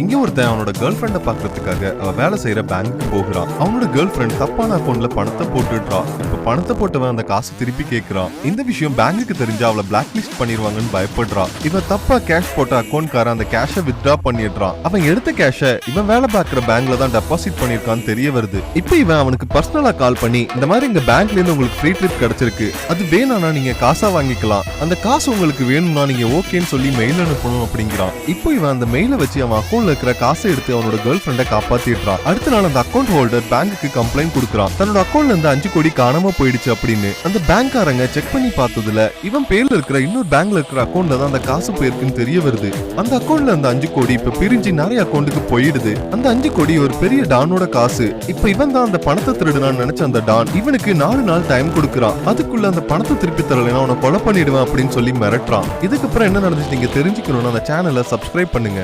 இங்க ஒருத்தன் அவனோட கேர்ள் ஃப்ரெண்ட பாக்குறதுக்காக அவ வேலை செய்யற பேங்க்கு போகிறான். அவனோட கேர்ள் ஃப்ரெண்ட் தப்பான அக்கௌண்ட்ல பணத்தை போட்டுடுறான். இப்ப பணத்தை போட்டவன் அந்த காசு திருப்பி கேட்கிறான். இந்த விஷயம் பேங்குக்கு தெரிஞ்சா அவளை பிளாக் லிஸ்ட் பண்ணிடுவாங்கன்னு பயப்படுறான். இவன் தப்பா கேஷ் போட்ட அக்கௌண்ட்கார அந்த கேஷை வித்ட்ரா பண்ணிடுறான். அவன் எடுத்த கேஷை இவன் வேலை பார்க்கிற பேங்க்ல தான் டெபாசிட் பண்ணிருக்கான்னு தெரிய வருது. இப்ப இவன் அவனுக்கு பர்சனலா கால் பண்ணி இந்த மாதிரி எங்க பேங்க்ல இருந்து உங்களுக்கு ஃப்ரீ ட்ரிப் கிடைச்சிருக்கு, அது வேணும்னா நீங்க காசா வாங்கிக்கலாம், அந்த காசு உங்களுக்கு வேணும்னா நீங்க ஓகேன்னு சொல்லி மெயில் அனுப்பணும் அப்படிங்கிறான். இப்போ இவன் அந்த மெயில வச்சு அவன் அக்கௌண்ட்ல இருக்கிற காசை எடுத்து அவனோட கேர்ள் ஃப்ரெண்டை காப்பாத்திடுறான். அடுத்த நாள் அந்த அக்கௌண்ட் ஹோல்டர் பேங்க்குக்கு கம்ப்ளைண்ட் கொடுக்குறான். தன்னோட அக்கௌண்ட்ல இருந்து 5 கோடி காணாம போயிடுச்சு அப்படின்னு. அந்த பேங்க்காரங்க செக் பண்ணி பார்த்ததுல இவன் பேர்ல இருக்கிற இன்னொரு பேங்க்ல இருக்கிற அக்கௌண்ட்ல தான் அந்த காசு போயிருக்குன்னு தெரிய வருது. அந்த அக்கௌண்ட்ல அந்த 5 கோடி இப்ப பிரிஞ்சு நிறைய அக்கௌண்ட்டுக்கு போயிடுது. அந்த 5 கோடி ஒரு பெரிய டானோட காசு. இப்ப இவன் தான் அந்த பணத்தை திருடுனான்னு நினைச்ச அந்த டான் இவனுக்கு 4 நாள் டைம் கொடுக்குறான். அதுக்குள்ள அந்த பணத்தை திருப்பி தரலைன்னா அவனை கொலை பண்ணிடுவேன் அப்படின்னு சொல்லி மிரட்டுறான். இதுக்கப்புறம் என்ன நடந்துச்சு நீங்க தெரிஞ்சுக்கணும்னு அந்த சேனலை சப்ஸ்கிரைப் பண்ணுங்க.